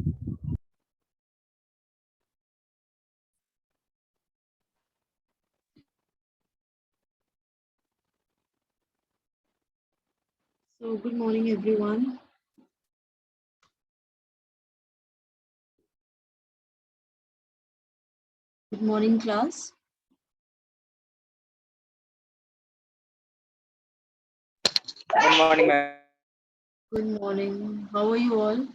So good morning, everyone. Good morning, class. Good morning, ma'am. Good morning. How are you all?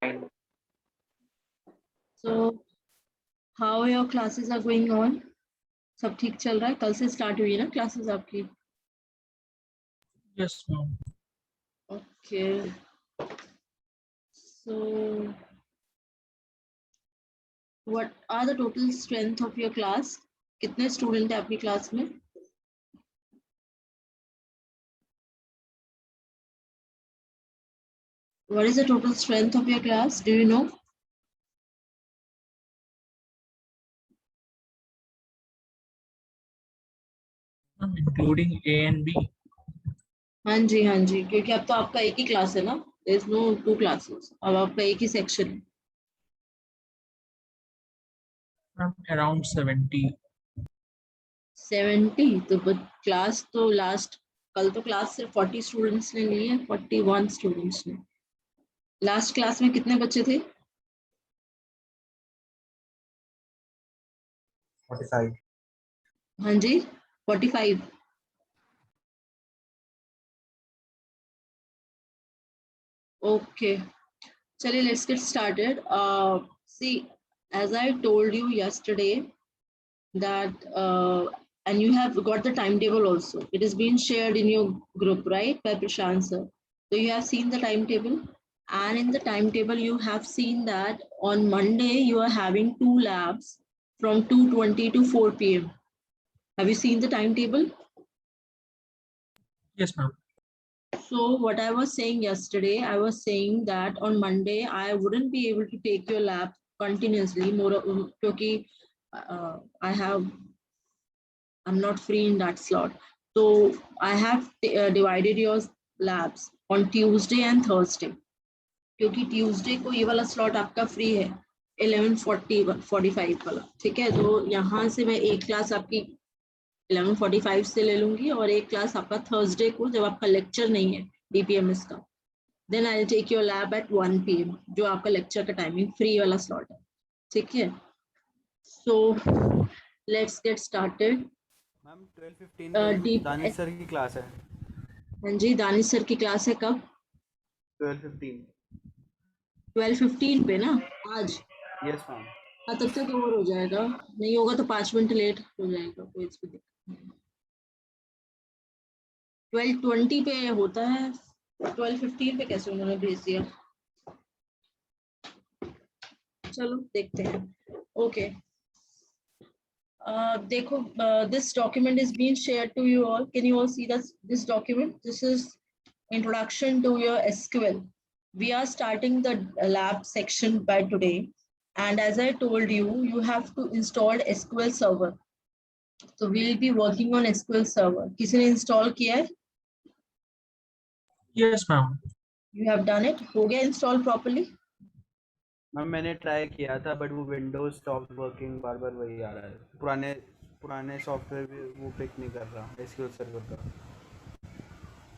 Fine. So how your classes are going on? सब ठीक चल रहा है? कल से start हुई है ना क्लासेस आपकी? Yes, ma'am. Okay. So what are the total strength of your class? कितने स्टूडेंट है आपकी क्लास में? What is the total strength of your class? Do you know? Ma'am, including A and B. हाँ जी, क्योंकि अब तो आपका एक ही क्लास है ना? There is no two classes. अब आपका एक ही सेक्शन है. Ma'am, around 70. 70 तो क्लास तो लास्ट कल तो क्लास सिर्फ 40 स्टूडेंट्स ने ली है. 41 स्टूडेंट्स ने. लास्ट क्लास में कितने बच्चे थे? 45. हाँ जी, 45. Okay. चलिए, let's get started. See, as I told you yesterday that and you have got the timetable also. It is being shared in your group, right, by Prashant sir. So you have seen the timetable, and in the timetable you have seen that on Monday you are having 2 labs from 2:20 to 4 p.m. Have you seen the timetable? Yes, ma'am. So what I was saying yesterday, I was saying that on Monday I wouldn't be able to take your lab continuously more because I'm not free in that slot. So I have divided your labs on Tuesday and Thursday. क्योंकि Tuesday को ये वाला slot आपका free है 11:45 वाला. ठीक है, तो यहाँ से मैं एक क्लास आपकी 11:45 से ले लूंगी और एक क्लास आपका थर्सडे को जब आपका लेक्चर नहीं है डीपीएमएस का. Then I will take your lab at 1 PM जो आपका लेक्चर का टाइमिंग फ्री वाला स्लॉट है. ठीक है, so let's get started. Ma'am 12:15 पे दानिश सर की क्लास है. हाँ जी, दानिश सर की क्लास है कब? 12:15. 12:15 पे ना आज? Yes ma'am. हाँ, तब तक ओवर हो जाएगा. नहीं होगा तो 5 मिनट लेट हो जाएगा, कोई इसमें दिक्कत नहीं. 12:20 पे होता है, 12:15 पे कैसे उन्होंने भेज दिया? चलो देखते हैं. ओके, देखो, this document is being shared to you all. Can you all see this document? This is introduction to your SQL. We are starting the lab section by today, and as I told you, you have to install SQL Server. So we will be working on SQL Server. किसी ने install किया है? Yes, ma'am. You have done it? हो गया install properly? Ma'am मैंने try किया था but वो विंडोज स्टॉप वर्किंग, बार बार वही आ रहा है. पुराने सॉफ्टवेयर भी वो पिक नहीं कर रहा एसक्यूएल सर्वर का.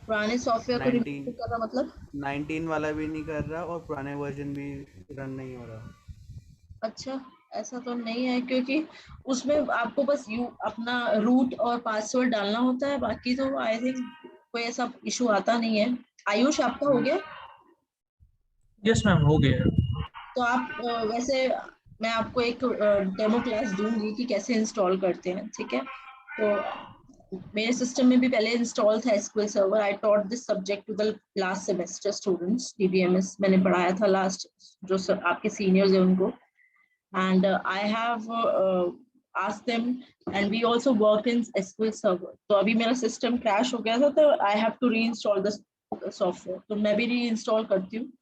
पुराने सॉफ्टवेयर को रिमूव कर रहा मतलब? 19 वाला भी नहीं कर रहा और पुराने वर्जन भी रन नहीं हो रहा. अच्छा, ऐसा तो नहीं है, क्योंकि उसमें आपको बस अपना रूट और पासवर्ड डालना होता है. बाकी तो आई थिंक कोई ऐसा इशू आता नहीं है. आयुष, आपका हो गया? Yes, ma'am. हो गया. तो आप वैसे मैं आपको एक डेमो क्लास दूंगी कि कैसे इंस्टॉल करते हैं. ठीक है, तो मेरे सिस्टम में भी पहले इंस्टॉल था SQL server. I taught this subject to the last semester students. DBMS मैंने पढ़ाया था लास्ट, जो आपके सीनियर्स हैं उनको. And I have asked them, and we also work in SQL Server. तो अभी मेरा सिस्टम क्रैश हो गया था, तो I have to reinstall the software. तो मैं भी reinstall करती हूँ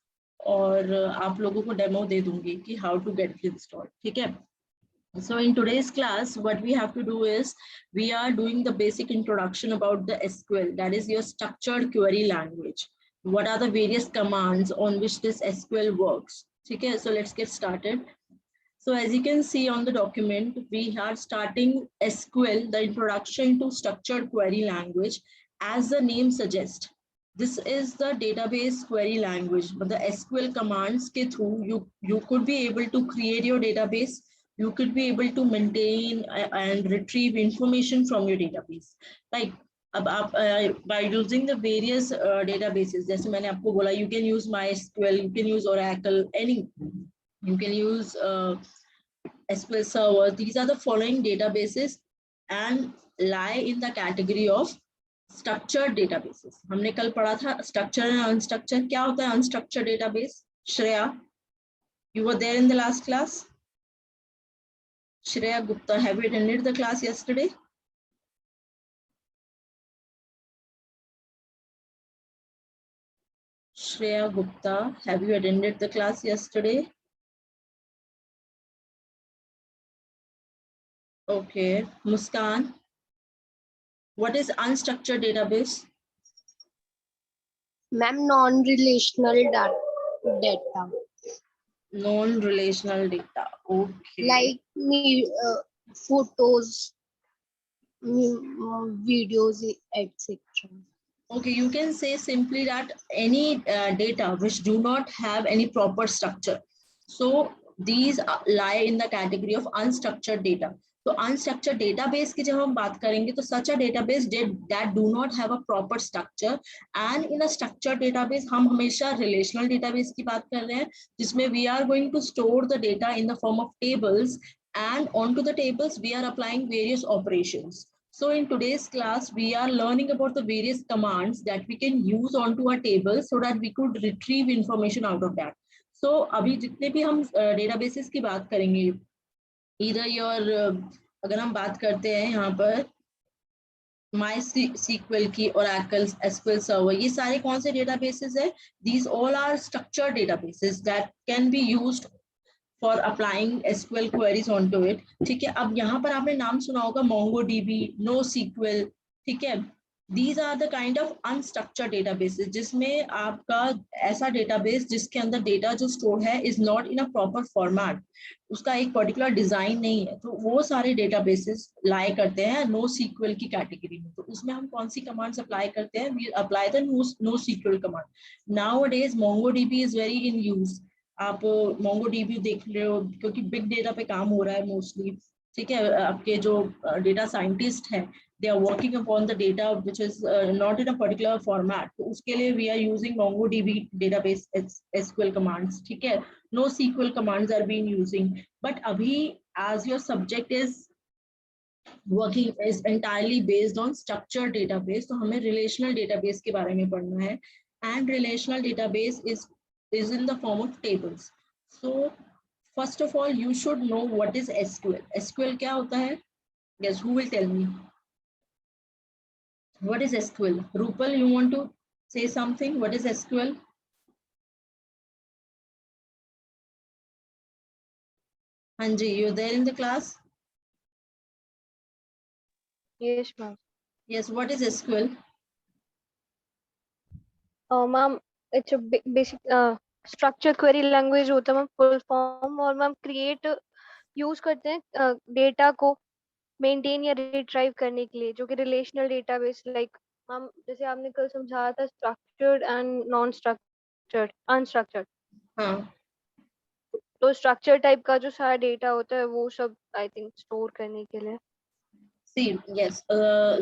और आप लोगों को डेमो दे दूंगी कि how to get it installed. ठीक है, So in today's class, what we have to do is we are doing the basic introduction about the SQL, that is your structured query language. What are the various commands on which this SQL works? Okay, so let's get started. So as you can see on the document, we are starting SQL, the introduction to structured query language. As the name suggests, this is the database query language, but the SQL commands ke through you could be able to create your database. You could be able to maintain and retrieve information from your database. Like by using the various databases, जैसे मैंने आपको बोला, you can use MySQL, you can use Oracle, any you can use SQL Server. These are the following databases and lie in the category of structured databases. हमने कल पढ़ा था structured and unstructured. क्या होता है unstructured database? Shreya, you were there in the last class? Shreya Gupta, have you attended the class yesterday? Shreya Gupta, have you attended the class yesterday? Okay, Muskan, what is unstructured database? Ma'am, non-relational data. Non-relational data. Okay. Like photos, videos, etc. Okay, you can say simply that any data which do not have any proper structure. So these lie in the category of unstructured data. So unstructured database की जब हम बात करेंगे तो such a database that do not have a proper structure, and in a structured database हम हमेशा relational database की बात कर रहे हैं जिसमें we are going to store the data in the form of tables, and onto the tables we are applying various operations. So in today's class, we are learning about the various commands that we can use onto our table so that we could retrieve information out of that. So अभी जितने भी हम databases की बात करेंगे, either your अगर हम बात करते हैं यहाँ पर MySQL की, Oracle, SQL Server, ये सारे कौन से databases है? These all are structured databases that can be used for applying SQL queries onto it. ठीक है, अब यहाँ पर आपने नाम सुना होगा MongoDB, NoSQL, ठीक है. These are the kind of unstructured databases जिसमें आपका ऐसा database जिसके अंदर data जो store है is not in a proper format, उसका एक particular design नहीं है, तो वो सारे databases lie करते हैं NoSQL की category में. तो उसमें हम कौन सी commands apply करते हैं? We apply the NoSQL command. Nowadays MongoDB is very in use. आप MongoDB देख रहे हो क्योंकि बिग डेटा पे काम हो रहा है मोस्टली, ठीक है. आपके जो डेटा साइंटिस्ट हैं, they are working upon the data which is not in a particular format, तो उसके लिए we are using MongoDB database SQL commands, ठीक है. NoSQL commands are being using, but अभी as your subject is working is entirely based on structured database, तो हमें relational database के बारे में पढ़ना है, and relational database is in the form of tables. So first of all you should know what is SQL. SQL क्या होता है? Yes, who will tell me what is SQL? Rupal, you want to say something? What is SQL? Hanji, you're there in the class? Yes, ma'am. Yes, what is SQL? Ma'am, it's a basic structure query language होता है ma'am, full form, और ma'am create use करते हैं data को maintain या retrieve करने के लिए, जो कि relational database like मैम जैसे आपने कल समझाया था structured and non-structured, unstructured. हाँ. तो structure type का जो सारा data होता है वो सब I think store करने के लिए. See, yes,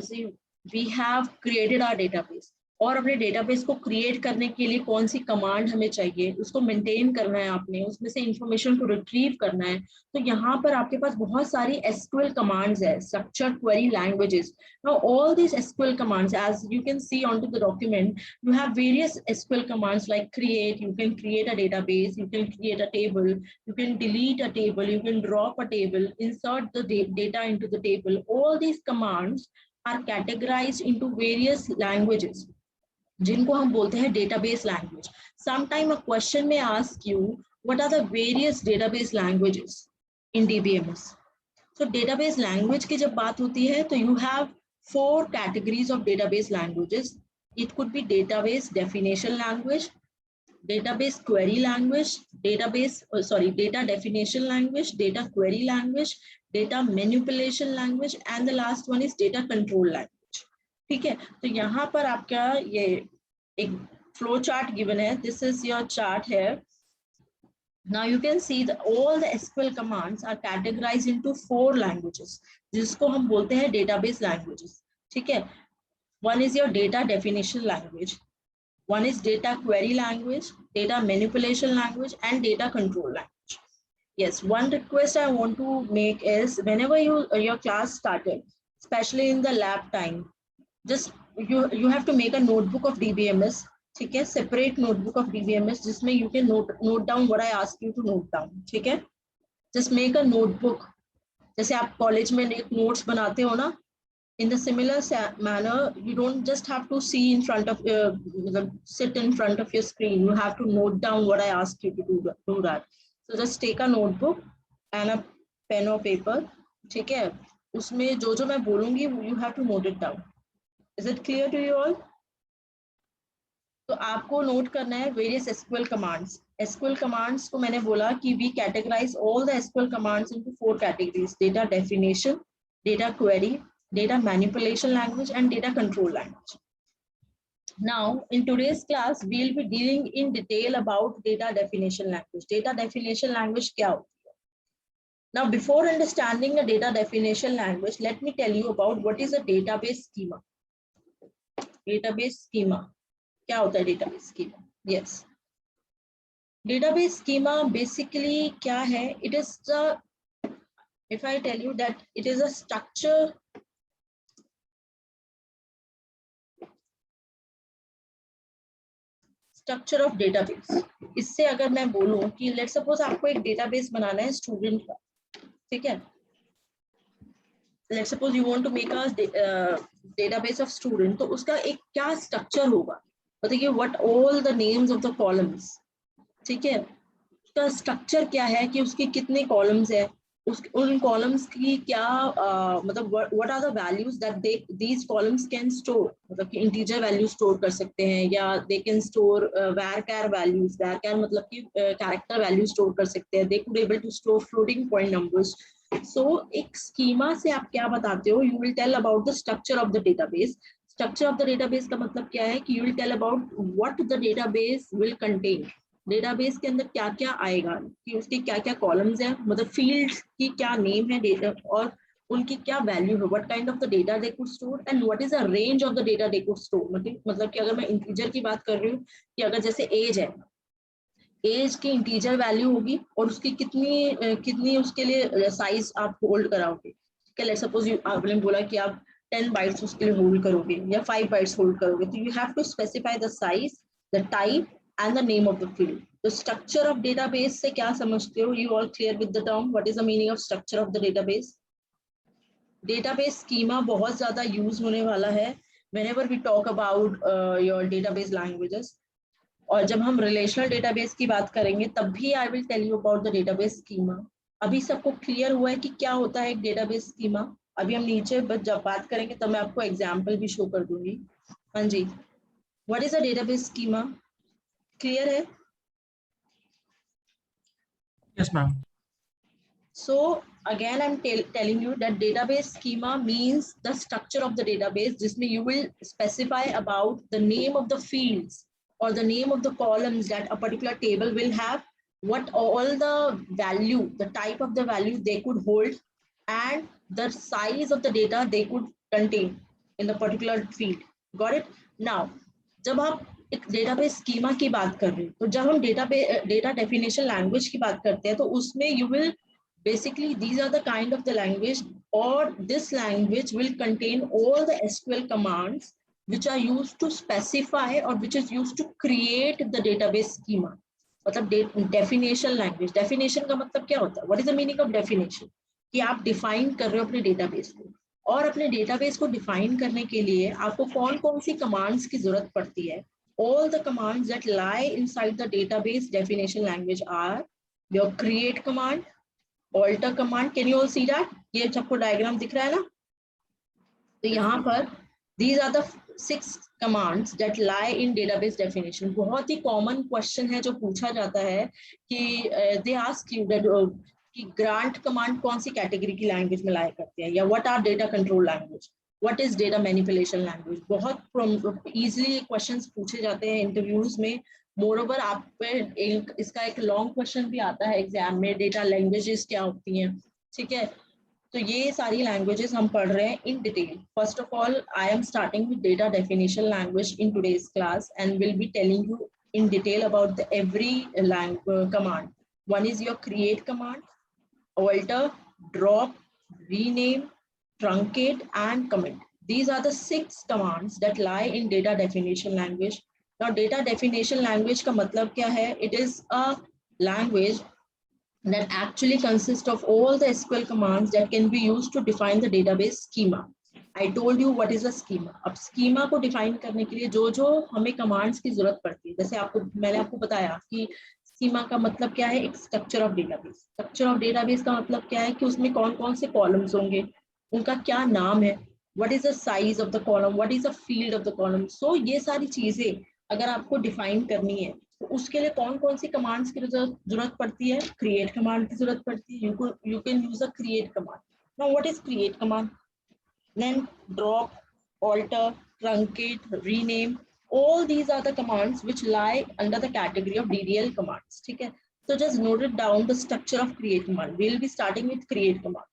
see, we have created our database. और अपने डेटाबेस को क्रिएट करने के लिए कौन सी कमांड हमें चाहिए, उसको मेंटेन करना है आपने, उसमें से इंफॉर्मेशन को रिट्रीव करना है. तो यहाँ पर आपके पास बहुत सारी SQL कमांड्स है, structured query languages. Now all this SQL commands, as you can see on to the document, you have various SQL commands like create. You can create a database, you can create a table, you can delete a table, you can drop a table, insert the data into the table. All these commands are categorized into various languages जिनको हम बोलते हैं database language. Sometime a question may ask you, what are the various database languages in DBMS? So database language की जब बात होती है तो you have 4 categories of database languages. It could be database definition language, database query language, data definition language, data query language, data manipulation language, and the last one is data control language. ठीक है, तो यहाँ पर आपका ये एक flow chart given है. This is your chart here. Now you can see that all the SQL commands are categorized into 4 languages, जिसको हम बोलते हैं database languages. ठीक है, one is your data definition language, one is data query language, data manipulation language, and data control language. Yes, one request I want to make is whenever your class started, especially in the lab time, just you have to make a notebook of DBMS. ठीक है, separate notebook of DBMS जिसमें you can note down what I ask you to note down. ठीक है, just make a notebook. जैसे आप college में एक notes बनाते हो ना, in the similar manner, you don't just have to see in front of sit in front of your screen. You have to note down what I ask you to do that. So just take a notebook and a pen or paper. ठीक है, उसमें जो मैं बोलूँगी you have to note it down. Is it clear to you all? तो आपको note करना है various SQL commands. SQL commands को मैंने बोला कि we categorize all the SQL commands into 4 categories: data definition, data query, data manipulation language, and data control language. Now, in today's class, we'll be dealing in detail about data definition language. Data definition language क्या होती है? Now, before understanding a data definition language, let me tell you about what is a database schema. Database schema. क्या होता है database schema? Yes. Database schema basically क्या है? It is the, if I tell you that it is a structure of database. इससे अगर मैं बोलूं कि let's suppose आपको एक database बनाना है स्टूडेंट का, ठीक है? Let's suppose you want to make a database of student, तो उसका एक क्या structure होगा? बताइए, what all the names of the columns, ठीक है, उसका स्ट्रक्चर क्या है कि उसके कितने कॉलम्स है, उन कॉलम्स की क्या मतलब what are the values that these columns can store, मतलब कि इंटीजर वैल्यू स्टोर कर सकते हैं या they can store varchar values. varchar मतलब कि कैरेक्टर वैल्यू स्टोर कर सकते हैं. they could able to store floating point numbers. So एक स्कीमा से आप क्या बताते हो? You will tell about the structure of the database. Structure of the database का मतलब क्या है कि you will tell about what the database will contain. database के अंदर क्या क्या आएगा, कि उसके क्या क्या कॉलम्स हैं, मतलब फील्ड्स की क्या नेम है डेटा और उनकी क्या वैल्यू है, what kind of the data they could store and what is the range of the data they could store. मतलब कि अगर मैं इंटीजर की बात कर रही हूँ कि अगर जैसे एज है, एज की इंटीजर वैल्यू होगी और उसकी कितनी उसके लिए साइज आप होल्ड कराओगे. लेट्स सपोज आपने बोला कि आप 10 बाइट्स उसके लिए होल्ड करोगे या 5 बाइट्स होल्ड करोगे, तो you have to specify the size, the type and the name of the field. The structure of database से क्या समझते हो? You all clear with the term? What is the meaning of structure of the database? Database schema बहुत ज़्यादा use होने वाला है whenever we talk about your database languages. और जब हम relational database की बात करेंगे तब भी I will tell you about the database schema. अभी सबको clear हुआ है कि क्या होता है एक database schema? अभी हम नीचे जब बात करेंगे तब मैं आपको example भी show कर दूंगी. हाँ जी. What is a database schema? Clear है? Yes, ma'am. So again, I'm telling you that database schema means the structure of the database, जिसमें you will specify about the name of the fields or the name of the columns that a particular table will have, what all the value, the type of the value they could hold, and the size of the data they could contain in the particular field. Got it? Now, जब आप एक database schema की बात कर रहे हैं, तो जब हम डेटा डेफिनेशन लैंग्वेज की बात करते हैं तो उसमें you will basically these are the kind of the language और this language will contain all the SQL commands which are used to specify और which is used to create the database schema. मतलब definition language. Definition का मतलब क्या होता है? What is the meaning of definition? कि आप डिफाइन कर रहे हो अपने डेटाबेस को, और अपने डेटाबेस को डिफाइन करने के लिए आपको कौन कौन सी कमांड्स की जरूरत पड़ती है. All the commands that lie inside the database definition language are your create command alter command. Can you all see that? ये सबको डायग्राम दिख रहा है ना? तो यहाँ पर these are the 6 commands that lie in database definition. बहुत ही common question है जो पूछा जाता है कि they ask you that कि grant command कौन सी category की language में lie करती है, या what are data control language, what is data manipulation language. बहुत easily questions पूछे जाते हैं interviews में. Moreover, आप पे इसका एक long question भी आता है exam में, data languages क्या होती हैं, ठीक है? तो ये सारी लैंग्वेजेस हम पढ़ रहे हैं in detail. First of all I am starting with data definition language in today's class and will be telling you in detail about the every command. One is your create command, alter, drop, rename, truncate and commit. These are the 6 commands that lie in data definition language. Now data definition language का मतलब क्या है? It is a language that actually consists of all the SQL commands that can be used to define the database schema. I told you what is a schema. अब schema को define करने के लिए जो हमें commands की जरूरत पड़ती है, जैसे मैंने आपको बताया कि schema का मतलब क्या है, एक structure of database. Structure of database का मतलब क्या है कि उसमें कौन-कौन से columns होंगे, उनका क्या नाम है, what is the size of the column, what is the field of the column. So ये सारी चीजें अगर आपको define करनी है तो उसके लिए कौन-कौन सी कमांड्स की जरूरत पड़ती है? क्रिएट कमांड की जरूरत पड़ती है. You can use a create command. Now what is create command? Then drop, alter, truncate, rename, all these are the commands which lie under the category of DDL commands. ठीक है? So just note it down, the structure of create command. We will be starting with create command.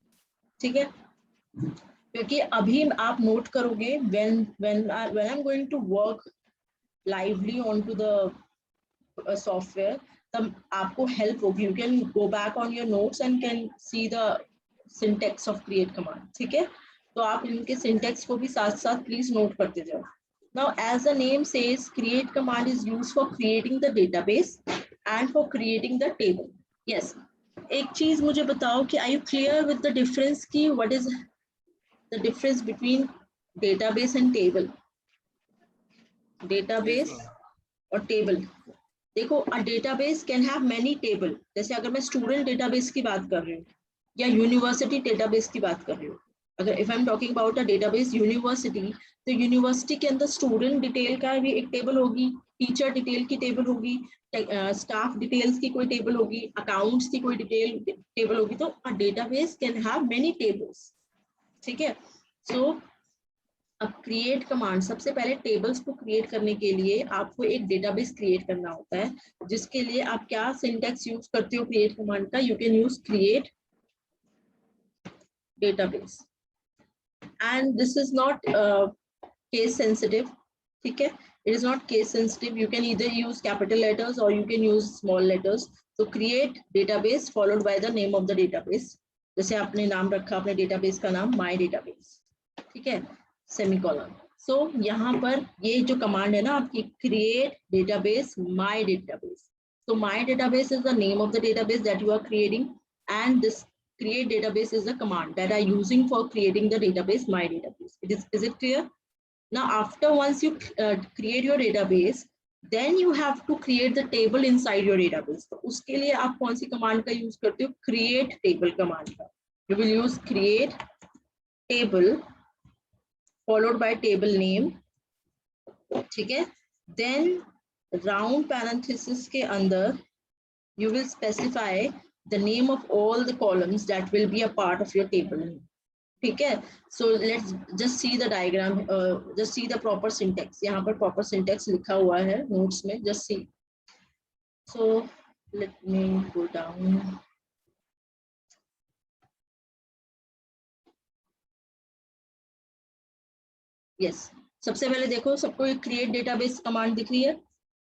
ठीक है? क्योंकि अभी आप note करोगे when I'm going to work lively onto the software, तब आपको help होगी. You can go back on your notes and can see the syntax of create command. ठीक है? तो आप इनके syntax को भी साथ साथ please note करते जाओ. Now as the name says, create command is used for creating the database and for creating the table. Yes. एक चीज मुझे बताओ कि are you clear with the difference की what is the difference between database and table? Database और table. देखो, a database can have many table. जैसे अगर मैं student database की बात कर रही हूँ या university database की बात कर रही हूँ, अगर if I'm talking about a database university, तो university के अंदर student detail का भी एक table होगी, teacher detail की table होगी, staff details की कोई table होगी, accounts की कोई table होगी. तो a database can have many tables. ठीक है? So अब क्रिएट कमांड, सबसे पहले टेबल्स को क्रिएट करने के लिए आपको एक डेटाबेस क्रिएट करना होता है, जिसके लिए आप क्या सिंटैक्स यूज करते हो क्रिएट कमांड का? You can use create database and this is not case sensitive. ठीक है? It is not case sensitive. You can either use capital letters और you can use small letters. तो create database followed by the name of the database. जैसे आपने नाम रखा अपने database का नाम माई डेटाबेस. ठीक है? सेमीकोलन. सो यहाँ पर ये जो कमांड है ना आपकी, create database my database. So my database is the name of the database that you are creating, and this create database is the command that are using for creating the database my database. Is it clear? Now after once you create your database, then you have to create the table inside your database. तो उसके लिए आप कौन सी command का use करते हो? Create table command का. You will use create table followed by table name. ठीक है? Then round parenthesis के अंदर you will specify the name of all the columns that will be a part of your table. ठीक है? So let's just see the diagram, just see the proper syntax. यहाँ पर proper syntax लिखा हुआ है notes में, just see. So let me go down. Yes. सबसे पहले देखो, सबको एक क्रिएट डेटाबेस कमांड दिख रही है.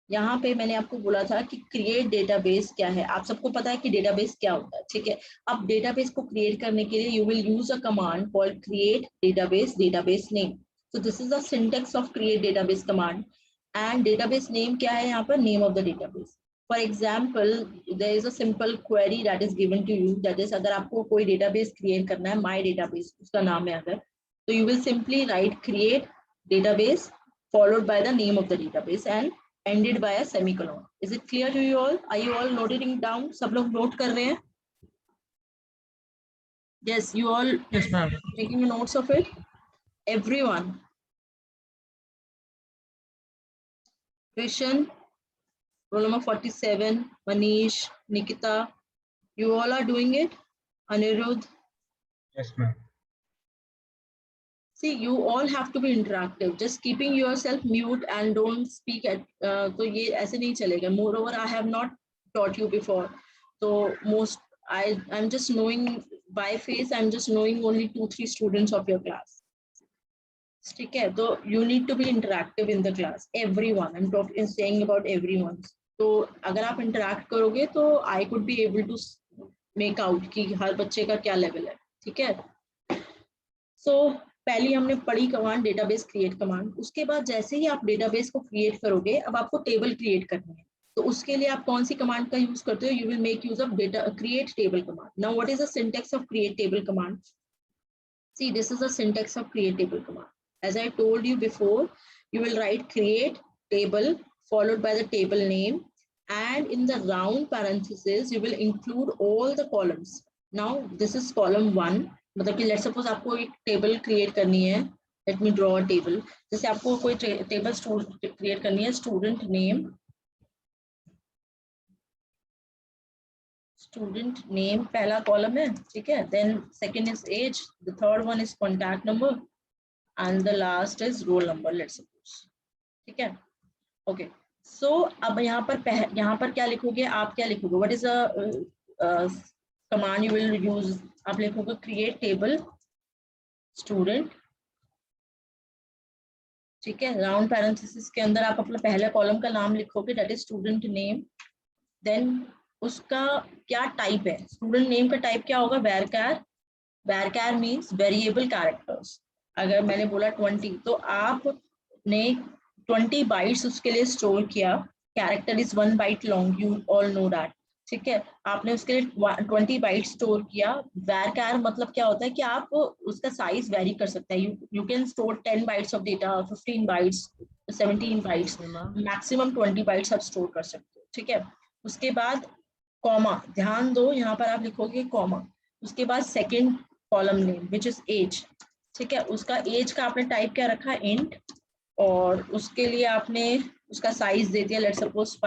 यहाँ पे मैंने आपको बोला था कि क्रिएट डेटाबेस क्या है. आप सबको पता है कि डेटाबेस क्या होता है. ठीक है? अब डेटाबेस को क्रिएट करने के लिए you will use a command called create database name. So this is the syntax of create database command. And database name क्या है यहाँ पर? Name of the database. For example there is a simple query that is given to you, that is अगर आपको कोई database create करना है, माई database उसका नाम है अगर, तो you will simply write create database followed by the name of the database and ended by a semicolon. Is it clear to you all? Are you all noting down? सब लोग note कर रहे हैं? Yes, you all Yes, ma'am. taking notes of it? Everyone. Krishan, roll number 47, Manish, Nikita, you all are doing it? Anirudh? Yes, ma'am. See, you all have to be interactive. Just keeping yourself mute and don't speak at. तो ये ऐसे नहीं चलेगा. Moreover, I have not taught you before. So I'm just knowing by face. I'm just knowing only 2-3 students of your class. ठीक है. तो you need to be interactive in the class. Everyone. I'm talking saying about everyone. तो अगर आप interact करोगे तो I could be able to make out कि हर बच्चे का क्या level है. ठीक है. So पहली हमने पढ़ी कमांड डेटाबेस क्रिएट कमांड. उसके बाद जैसे ही आप डेटाबेस को क्रिएट करोगे, अब आपको टेबल क्रिएट करनी है. तो उसके लिए आप कौन सी कमांड का यूज करते हो? You will make use of data create table command. Now what is the syntax of create table command? See, this is the syntax of create table command. As I told you before, you will write create table followed by the table name, and in the round parentheses you will include all the columns. Now this is column 1. मतलब कि let's suppose आपको एक table create करनी है. Let me draw a table. जैसे आपको कोई table create करनी है. स्टूडेंट नेम पहला कॉलम है. ठीक है. Then second is age, the third one is contact number, and the last is roll number, let's suppose. ठीक है. ओके. सो अब यहाँ पर क्या लिखोगे? आप क्या लिखोगे? What is a command you will use? आप लिखोगे क्रिएट टेबल स्टूडेंट. ठीक है. राउंड पैरेंथेसिस के अंदर आप अपना पहले कॉलम का नाम लिखोगे, that is student name. Then उसका क्या टाइप है? स्टूडेंट नेम का टाइप क्या होगा? वैरकार. वैरकार मींस वेरिएबल कैरेक्टर्स. अगर मैंने बोला 20, तो आपने 20 बाइट्स उसके लिए स्टोर किया. Character is 1 byte long, you all know that. ठीक है. आपने उसके लिए 20 बाइट स्टोर किया. वैरकार मतलब क्या होता है कि आप उसका साइज वेरी कर सकते हैं. You can store 10 bytes of data, 15 bytes, 17 bytes, maximum 20 bytes आप स्टोर कर सकते हो. ठीक है. उसके बाद कॉमा, ध्यान दो, यहाँ पर आप लिखोगे कॉमा. उसके बाद second column name which is age. ठीक है. उसका एज का आपने टाइप क्या रखा? इंट. और उसके लिए आपने उसका साइज दे दिया, लेट्स सपोज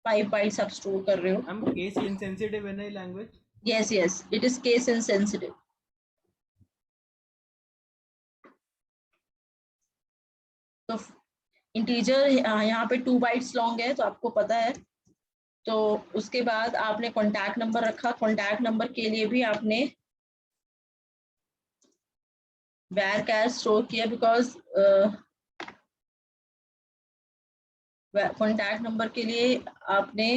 5 बाइट्स आप स्टोर कर रहे हो. I'm case insensitive in a language. Yes, it is case insensitive. तो इंटीजर यहाँ पे 2 बाइट्स लॉन्ग है, तो आपको पता है. तो उसके बाद आपने कॉन्टैक्ट नंबर रखा. कॉन्टैक्ट नंबर के लिए भी आपने वैरकार स्टोर किया, बिकॉज कॉन्टैक्ट नंबर के लिए आपने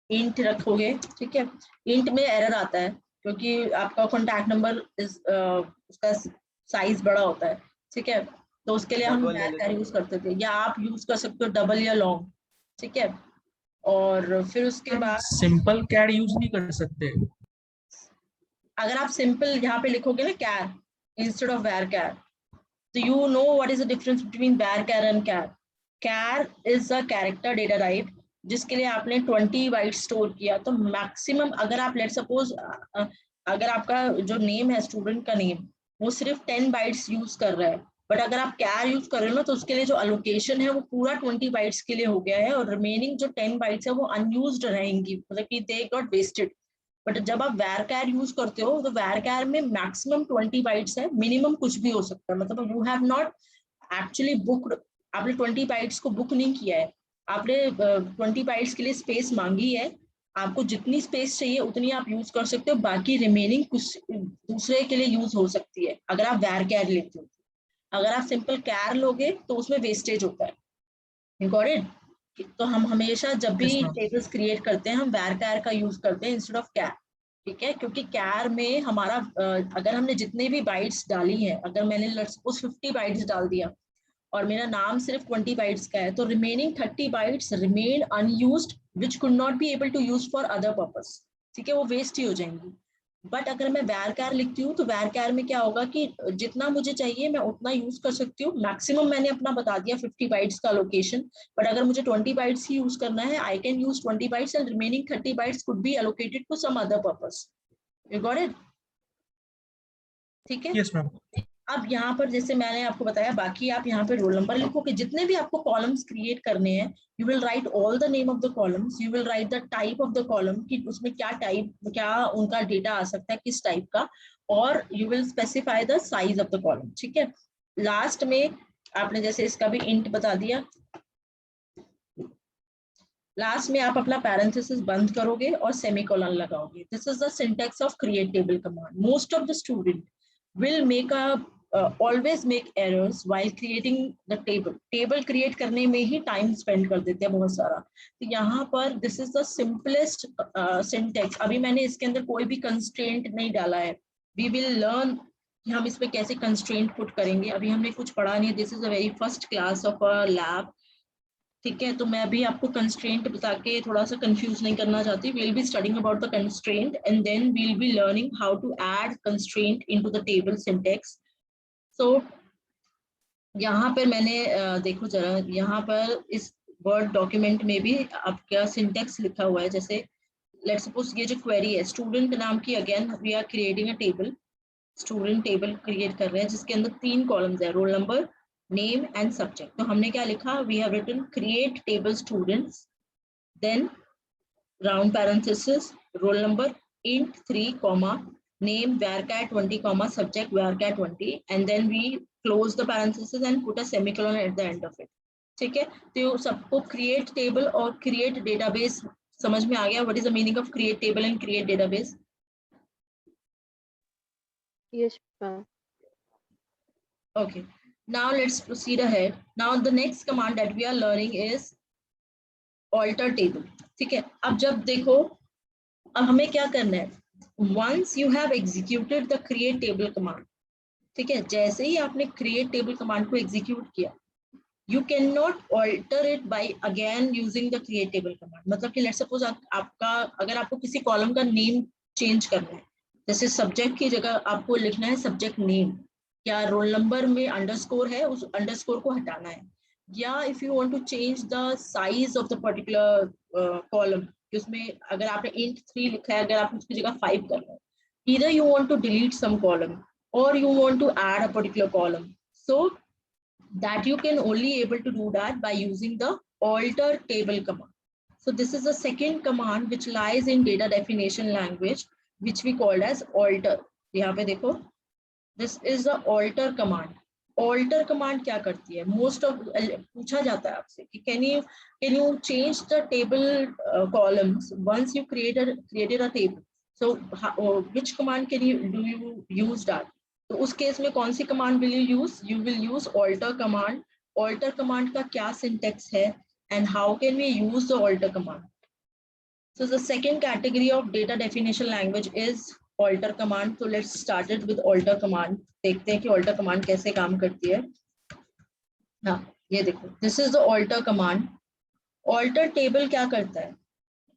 इंट रखोगे. ठीक है. इंट में एरर आता है क्योंकि आपका कॉन्टैक्ट नंबर उसका साइज बड़ा होता है. ठीक है. तो उसके लिए हम वैरकार यूज करते थे, या आप यूज कर सकते हो डबल या लॉन्ग. ठीक है. और फिर उसके बाद सिंपल कैर यूज नहीं कर सकते. अगर आप सिंपल यहाँ पे लिखोगे ना कैर इंस्टेड ऑफ वैरकार, तो you know what is the difference between varchar and char. Char is a character data type जिसके लिए आपने 20 बाइट्स स्टोर किया. तो मैक्सिमम अगर आप लेट सपोज अगर आपका जो नेम है स्टूडेंट का नेम वो सिर्फ 10 बाइट्स यूज कर रहा है, बट अगर आप कैर यूज कर रहे हो ना, तो उसके लिए जो अलोकेशन है वो पूरा 20 बाइट्स के लिए हो गया है, और रिमेनिंग जो 10 बाइट्स है वो अनयूज्ड रहेंगी, मतलब कि दे गॉट वेस्टेड. बट जब आप वैरकार यूज करते हो तो वैरकार में मैक्सिमम 20 बाइट्स है, मिनिमम कुछ भी हो सकता है. मतलब you have not actually booked, आपने 20 बाइट्स को बुक नहीं किया है, आपने 20 बाइट्स के लिए स्पेस मांगी है. आपको जितनी स्पेस चाहिए उतनी आप यूज कर सकते हो, बाकी रिमेनिंग कुछ दूसरे के लिए यूज हो सकती है अगर आप वैरकार लेते हो. अगर आप सिंपल कैर लोगे तो उसमें वेस्टेज होता है. Got it? तो हम हमेशा जब भी टेबल्स क्रिएट करते हैं हम वैरकार का यूज करते हैं इंस्टेड ऑफ कैर. ठीक है. क्योंकि कैर में हमारा अगर हमने जितने भी बाइट्स डाली हैं, अगर मैंने लेट्स सपोज 50 बाइट्स डाल दिया और मेरा नाम सिर्फ 20 बाइट्स का है, तो remaining 30 bytes remain unused which could not be able to use for other purpose. ठीक है. वो वेस्ट ही हो जाएंगी. बट अगर मैं वैरकार लिखती हूँ तो वैरकार में क्या होगा कि जितना मुझे चाहिए मैं उतना यूज कर सकती हूँ. मैक्सिमम मैंने अपना बता दिया 50 बाइट्स का लोकेशन, बट अगर मुझे 20 बाइट्स ही यूज करना है, I can use 20 bytes and remaining 30 bytes could be allocated to some other purpose. You got it? ठीक है। Yes ma'am. अब यहाँ पर जैसे मैंने आपको बताया, बाकी आप यहाँ पे रोल नंबर लिखोगे, जितने भी आपको कॉलम्स क्रिएट करने हैं, you will right all the name of the columns, you will right the type of the column कि उसमें क्या टाइप, क्या उनका डेटा आ सकता है, किस टाइप का, और you will specify the size of the column. ठीक है। लास्ट में आपने जैसे इसका भी इंट बता दिया, लास्ट में आप अपना पैरेंथेसिस बंद करोगे और सेमीकोलन लगाओगे। This is the syntax of create table command. Most of the student will make a always make errors while creating the table. Table create करने में ही टाइम स्पेंड कर देते हैं बहुत सारा। तो यहाँ पर this is the simplest syntax. अभी मैंने इसके अंदर कोई भी कंस्ट्रेंट नहीं डाला है। वी विल लर्न कि हम इसमें कैसे कंस्ट्रेंट पुट करेंगे। अभी हमने कुछ पढ़ा नहीं है, this is a very first class of a lab. ठीक है, तो मैं अभी आपको कंस्ट्रेंट बता के थोड़ा सा कंफ्यूज नहीं करना चाहती। We'll be studying about the constraint and then we'll be learning how to add constraint into the table syntax. So यहाँ पर मैंने देखो जरा, यहाँ पर इस वर्ड डॉक्यूमेंट में भी आपका सिंटैक्स लिखा हुआ है। जैसे लेट्स सपोज ये जो क्वेरी है स्टूडेंट नाम की, again we are creating a table, student table create कर रहे हैं जिसके अंदर 3 कॉलम्स है, roll number, name and subject। तो हमने क्या लिखा, we have written create table students, then round parenthesis, roll number, int 3 comma name varchar 20 comma subject varchar 20, and then we close the parenthesis and put a semicolon at the end of it। ठीक है, तो सबको create table और create database समझ में आ गया? what is the meaning of create table and create database? Yes ma'am। Okay, now let's proceed ahead। Now the next command that we are learning is alter table। ठीक है, अब जब देखो, अब हमें क्या करना है, once you have executed the create table command, ठीक है, जैसे ही आपने create table command को execute किया, you cannot alter it by again using the create table command। मतलब कि let's suppose आपका, अगर आपको किसी कॉलम का नेम चेंज करना है, जैसे सब्जेक्ट की जगह आपको लिखना है सब्जेक्ट नेम, या रोल नंबर में अंडरस्कोर है, उस अंडरस्कोर को हटाना है, या if you want to change the size of the particular column, उसमें अगर आपने int 3 लिखा है, अगर आप उसकी जगह 5 कर रहे हैं, either you want to delete some column or you want to add a particular column, so that you can only able to do that by using the alter table command। So this is the second command which lies in data definition language, which we called as alter। यहाँ पे देखो, this is the alter command। alter command क्या करती है, most of पूछा जाता है आपसे कि can you change the table columns once you created a table, so which command do you use that? तो उस केस में कौन सी command will you use? You will use alter command। alter command का क्या syntax है and how can we use the alter command? So the second category of data definition language is alter command। So let's start it with alter command। देखते हैं कि alter command कैसे काम करती है। हाँ, ये देखो, this is the alter command। alter table क्या करता है,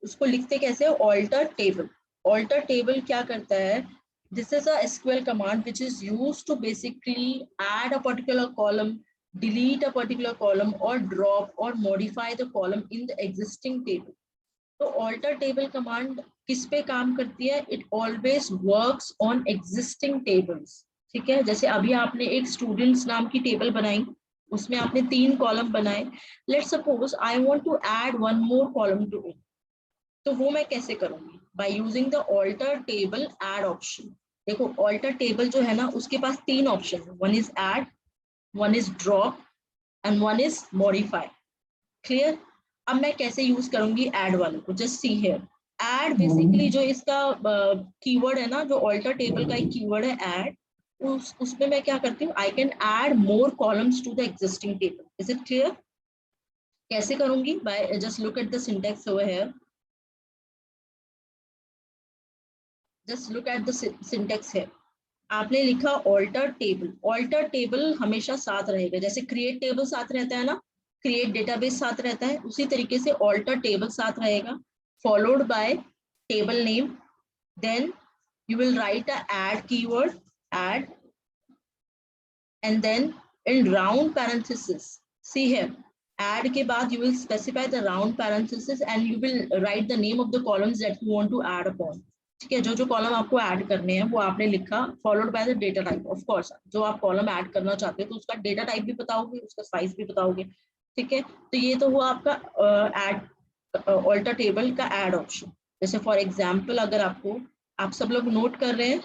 उसको लिखते कैसे हो, alter table। alter table क्या करता है, this is a SQL command which is used to basically add a particular column, delete a particular column, or drop or modify the column in the existing table। तो alter table command किस पे काम करती है, it always works on existing tables। ठीक है, जैसे अभी आपने एक स्टूडेंट्स नाम की टेबल बनाई, उसमें आपने 3 कॉलम बनाए। Let's suppose I want to add 1 more column to it, तो वो मैं कैसे करूंगी, by using the alter table add option. देखो ऑल्टर टेबल जो है ना, उसके पास 3 ऑप्शन है, 1 is add, 1 is drop and 1 is modify. Clear? अब मैं कैसे यूज करूंगी ऐड वाले को, just see here. Add basically जो इसका कीवर्ड है ना, जो ऑल्टर टेबल का एक कीवर्ड है ऐड, उसमें मैं क्या करती हूँ, I can add more columns to the existing table. Is it clear? कैसे करूंगी, by just look at the syntax over here. Just look at the syntax here. आपने लिखा ऑल्टर टेबल। ऑल्टर टेबल हमेशा साथ रहेगा, जैसे क्रिएट टेबल साथ रहता है ना, क्रिएट डेटाबेस साथ रहता है, उसी तरीके से ऑल्टर टेबल साथ रहेगा, followed by table name, then you will write a add keyword, add, and then in round parenthesis, see here, add के बाद you will specify the round parenthesis and you will write the name of the columns that you want to add upon। ठीक है, जो जो column आपको add करने हैं वो आपने लिखा, followed by the data type. Of course जो आप कॉलम ऐड करना चाहते हो तो उसका डेटा टाइप भी बताओगे, उसका साइज भी बताओगे। ठीक है, तो ये तो हुआ आपका ऐड ऑल्टर टेबल का ऐड ऑप्शन। जैसे फॉर एग्जांपल अगर आपको, आप सब लोग नोट कर रहे हैं,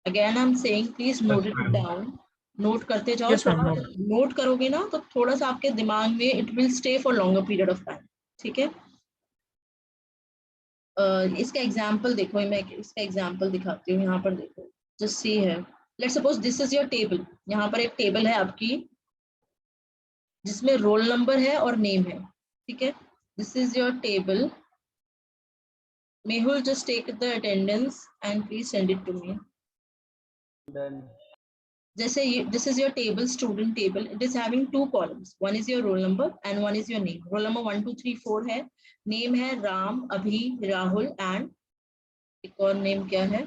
again I am saying please note it down, note करते जाओ। Yes, ma'am, थोड़ा note. नोट करोगे ना तो थोड़ा सा आपके दिमाग में it will stay for longer period of time. ठीक है, इसका एग्जाम्पल देखो, मैं इसका एग्जाम्पल दिखाती हूँ। यहाँ पर देखो, जस्ट सी है, let's suppose this is your table. यहाँ पर एक टेबल है आपकी जिसमें रोल नंबर है और नेम है। ठीक है, this is your table. Mehul, just take the attendance and please send it to me. Done. जैसे this is your table, student table. It is having two columns. One is your roll number and one is your name. Roll number 1 2 3 4 है, name है राम, अभी, Rahul and एक और name क्या है,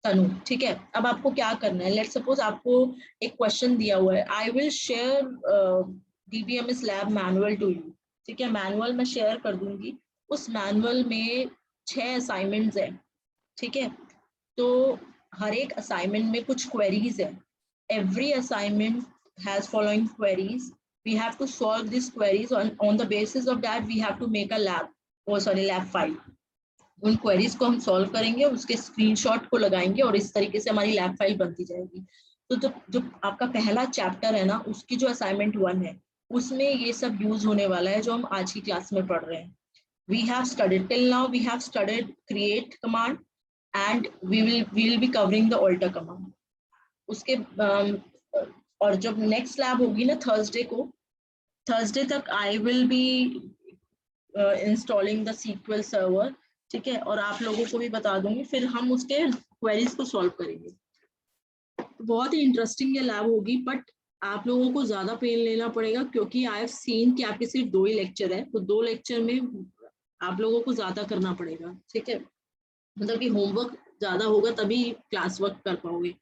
तनु। ठीक है, अब आपको क्या करना है, लेट्स सपोज आपको एक क्वेश्चन दिया हुआ है, I will share DBMS lab manual to you. ठीक है, मैनुअल मैं शेयर कर दूंगी। उस मैनुअल में 6 असाइनमेंट्स है। ठीक है, तो हर एक असाइनमेंट में कुछ क्वेरीज है। Every assignment has following queries, we have to solve this queries, on the basis of that we have to make a lab file. उन क्वेरीज को हम सॉल्व करेंगे, उसके स्क्रीनशॉट को लगाएंगे और इस तरीके से हमारी लैब फाइल बनती जाएगी। तो जो आपका पहला चैप्टर है ना, उसकी जो असाइनमेंट 1 है उसमें ये सब यूज होने वाला है जो हम आज की क्लास में पढ़ रहे हैं। We have studied till now, we have studied create command and we will be covering the alter command. उसके और जब next lab होगी ना थर्सडे को, थर्सडे तक I will be installing the SQL server। ठीक है, और आप लोगों को भी बता दूंगी, फिर हम उसके क्वेरीज को सॉल्व करेंगे। बहुत ही इंटरेस्टिंग ये लैब होगी, बट आप लोगों को ज्यादा पेन लेना पड़ेगा क्योंकि आई हैव सीन कि आपके सिर्फ 2 ही लेक्चर है, तो 2 लेक्चर में आप लोगों को ज्यादा करना पड़ेगा। ठीक है, मतलब कि होमवर्क ज्यादा होगा तभी क्लास वर्क कर पाओगे।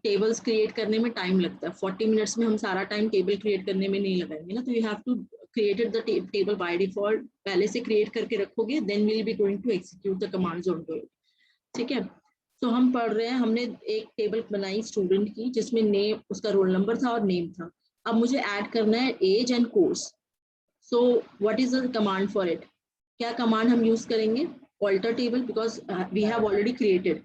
टेबल्स क्रिएट करने में टाइम लगता है, 40 मिनट्स में हम सारा टाइम टेबल क्रिएट करने में नहीं लगाएंगे ना, तो you have to created the table by default, पहले से क्रिएट करके रखोगे, then we will be going to execute the commands on to it. ठीक है, तो हम पढ़ रहे हैं, हमने एक टेबल बनाई स्टूडेंट की जिसमें नेम, उसका रोल नंबर था और नेम था। अब मुझे ऐड करना है age and course. So what is the command for it? क्या कमांड हम यूज करेंगे? Alter table, because we have already created.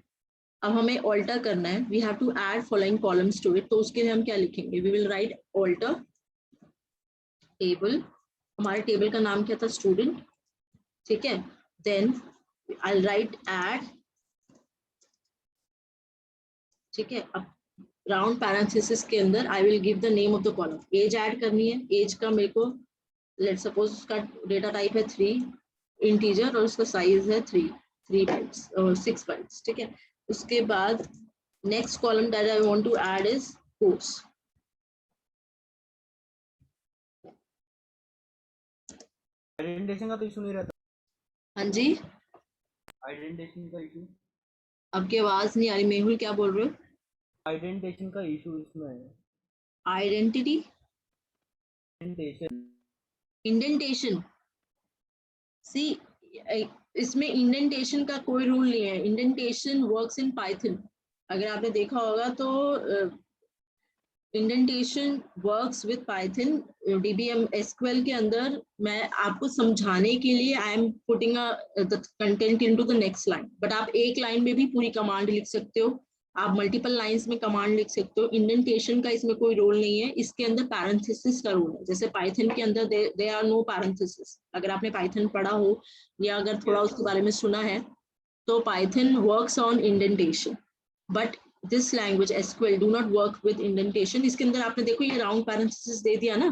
अब हमें alter करना है, we have to add following columns to it. तो उसके लिए हम क्या लिखेंगे? We will write alter table. हमारे टेबल का नाम क्या था? स्टूडेंट। ठीक है, then I'll write add। ठीक है, अब राउंड पैरेंथेसिस के अंदर I will give the name of the column. Age add करनी है, एज का मेरे को लेट्स सपोज उसका डेटा टाइप है 3 इंटीजर और उसका साइज है 3 बाइट्स और 6 बाइट्स। ठीक है, उसके बाद next column that I want to add is course. Identification का तो इशू नहीं रहता। हाँ जी, आइडेंटिफिकेशन का इशू, आपकी आवाज नहीं आ रही। मेहुल क्या बोल रहे हो? आइडेंटिफिकेशन का इशू इसमें है। Identity, indentation, indentation. सी, इसमें इंडेंटेशन का कोई रूल नहीं है। इंडेंटेशन वर्क्स इन पाइथन, अगर आपने देखा होगा तो indentation works with Python. DBM SQL के अंदर मैं आपको समझाने के लिए I am putting the content into the next line, but आप एक लाइन में भी पूरी कमांड लिख सकते हो, आप मल्टीपल लाइंस में कमांड लिख सकते हो। इंडेंटेशन का इसमें कोई रोल नहीं है, इसके अंदर पैरेंथेसिस का रोल है। जैसे पाइथन के अंदर दे आर नो पैरेंथेसिस। अगर आपने पाइथन पढ़ा हो या अगर थोड़ा उसके बारे में सुना है तो Python works on indentation, but this language SQL do not work with indentation. इसके अंदर आपने देखो ये राउंड पैरेंथेसिस दे दिया ना,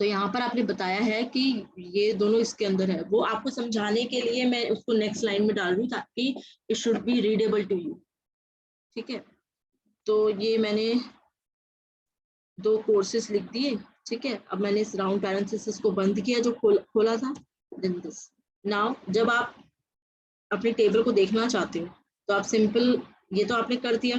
तो यहाँ पर आपने बताया है कि ये दोनों इसके अंदर है। वो आपको समझाने के लिए मैं उसको नेक्स्ट लाइन में डाल रही हूँ ताकि it should be readable to you. ठीक है, तो ये मैंने 2 कोर्सेस लिख दिए। ठीक है, अब मैंने इस राउंड पैरेंथेसिस को बंद किया जो खोला था। देन दिस, नाउ जब आप अपने टेबल को देखना चाहते हो तो आप सिंपल, ये तो आपने कर दिया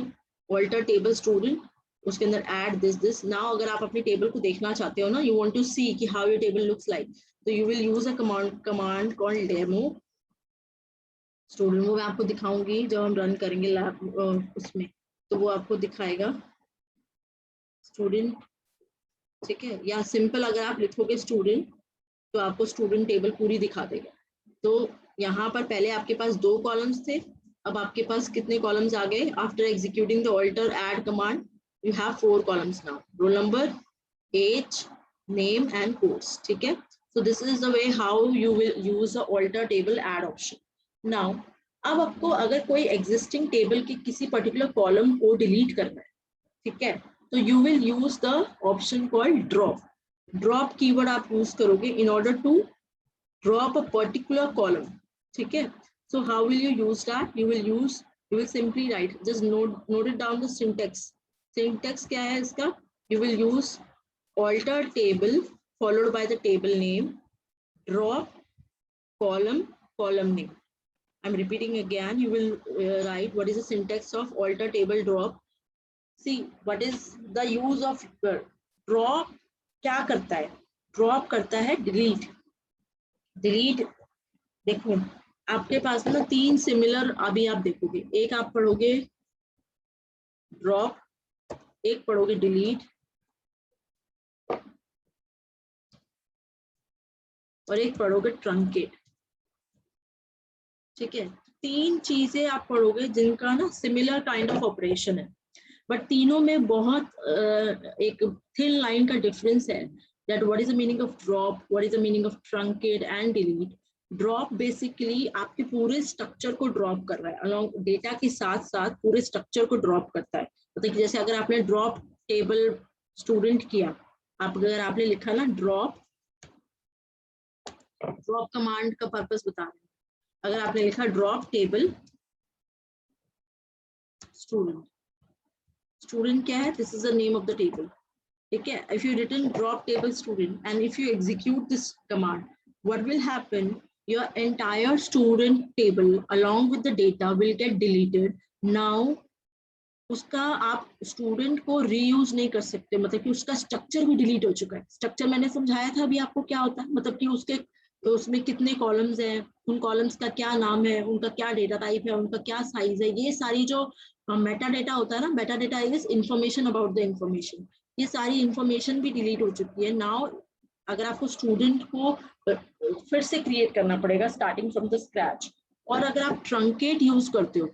ऑल्टर टेबल स्टूडेंट, उसके अंदर ऐड दिस। नाउ अगर आप अपने टेबल को देखना चाहते हो ना, यू वांट टू सी कि how your table looks like, तो you will use a command called demo student, वो मैं आपको दिखाऊंगी जब हम रन करेंगे लैब उसमें, तो वो आपको दिखाएगा स्टूडेंट, ठीक है। या सिंपल अगर आप लिखोगे स्टूडेंट तो आपको स्टूडेंट टेबल पूरी दिखा देगा। तो यहाँ पर पहले आपके पास 2 कॉलम्स थे, अब आपके पास कितने कॉलम्स आ गए? After executing the alter add command you have 4 columns now, roll number, age, name and course, ठीक है। So this is the way how you will use the alter table add option. Now, अब आपको अगर कोई existing table के किसी particular column को delete करना है, ठीक है, तो you will use the option called drop. Drop keyword आप use करोगे in order to drop a particular column, ठीक है। So how will you use that? You will simply write, just note it down the syntax. Syntax क्या है इसका? You will use alter table followed by the table name, drop column name. I'm repeating again. You will write what is the syntax of alter table drop. See what is the use of drop. क्या करता है? Drop करता है delete. देखो आपके पास ना 3 similar, अभी आप देखोगे, एक आप पढ़ोगे drop, एक पढ़ोगे delete और एक पढ़ोगे ट्रंकेट, ठीक है। 3 चीजें आप पढ़ोगे जिनका ना सिमिलर काइंड ऑफ ऑपरेशन है, बट तीनों में बहुत एक थिन लाइन का डिफरेंस है। That what is the meaning of drop, what is the meaning of truncate and delete. Drop basically आपके पूरे स्ट्रक्चर को ड्रॉप कर रहा है, अलॉन्ग डेटा के साथ साथ पूरे स्ट्रक्चर को ड्रॉप करता है। मतलब जैसे अगर आपने ड्रॉप टेबल स्टूडेंट किया, अगर आपने लिखा ना ड्रॉप कमांड का पर्पस बता रहे हैं, अगर आपने लिखा ड्रॉप टेबल स्टूडेंट क्या है? This is the name of the table, ठीक है। If you written drop table student and if you execute this command, what will happen? Your entire student table along with the data will get deleted. Now उसका आप student को reuse नहीं कर सकते, मतलब कि उसका स्ट्रक्चर भी डिलीट हो चुका है। स्ट्रक्चर मैंने समझाया था अभी आपको क्या होता है, मतलब कि उसके तो उसमें कितने कॉलम्स हैं, उन कॉलम्स का क्या नाम है, उनका क्या डेटा टाइप है, उनका क्या साइज है, ये सारी जो मेटा डेटा होता है ना, Meta data is information about the information, ये सारी इंफॉर्मेशन भी डिलीट हो चुकी है। नाउ अगर आपको स्टूडेंट को फिर से क्रिएट करना पड़ेगा स्टार्टिंग फ्रॉम द स्क्रैच। और अगर आप ट्रंकेट यूज करते हो,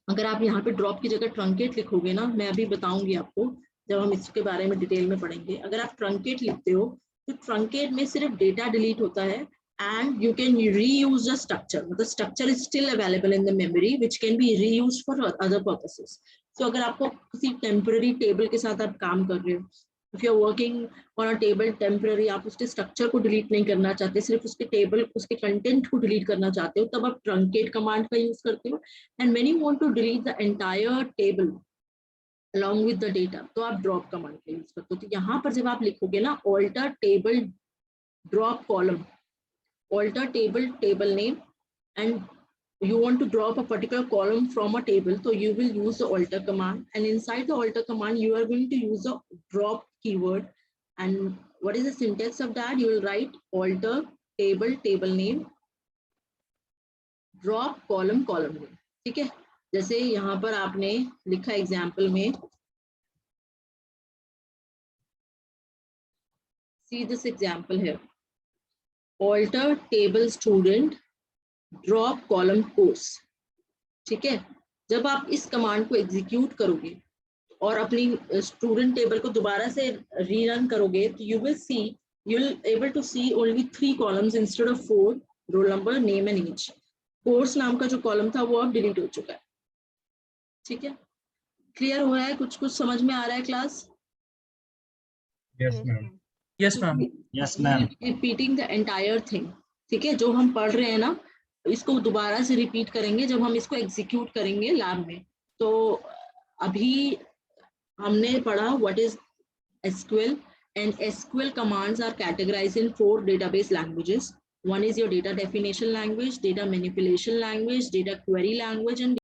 अगर आप यहाँ पे ड्रॉप की जगह ट्रंकेट लिखोगे ना, मैं अभी बताऊंगी आपको जब हम इसके बारे में डिटेल में पढ़ेंगे। अगर आप ट्रंकेट लिखते हो तो ट्रंकेट में सिर्फ डेटा डिलीट होता है and you can reuse the structure, मतलब structure is still available in the memory which can be reused for other purposes. So अगर आपको किसी टेम्पररी टेबल के साथ आप काम कर रहे हो, if you are working on a table temporary, आप उसके स्ट्रक्चर को डिलीट नहीं करना चाहते, सिर्फ उसके टेबल उसके कंटेंट को डिलीट करना चाहते हो, तब आप ट्रंकेट कमांड का यूज करते हो। And when you want to delete the entire table along with the data, तो आप ड्रॉप कमांड का यूज करते हो। तो यहाँ पर जब आप लिखोगे ना alter table drop column, alter table name and you want to drop a particular column from a table, so you will use the alter command, and inside the alter command you are going to use the drop keyword. And what is the syntax of that? You will write alter table name, drop column name, ठीक है। जैसे यहाँ पर आपने लिखा example में, see this example here, alter table student drop column course, ठीक है। जब आप इस कमांड को एग्जीक्यूट करोगे और अपनी स्टूडेंट टेबल को दोबारा से रीरन करोगे, तो you will able to see only 3 columns instead of 4, roll number, name and age. Course नाम का जो कॉलम था वो अब डिलीट हो चुका है, ठीक है। क्लियर हो रहा है? कुछ समझ में आ रहा है class? Yes ma'am, yes ma'am, yes ma'am. Repeating the entire thing, ठीक है। जो हम पढ़ रहे हैं ना, इसको दोबारा से रिपीट करेंगे जब हम इसको एग्जीक्यूट करेंगे लैब में। तो अभी हमने पढ़ा what is SQL, and SQL commands are categorized in 4 database languages. One is your data definition language, data manipulation language, data query language, and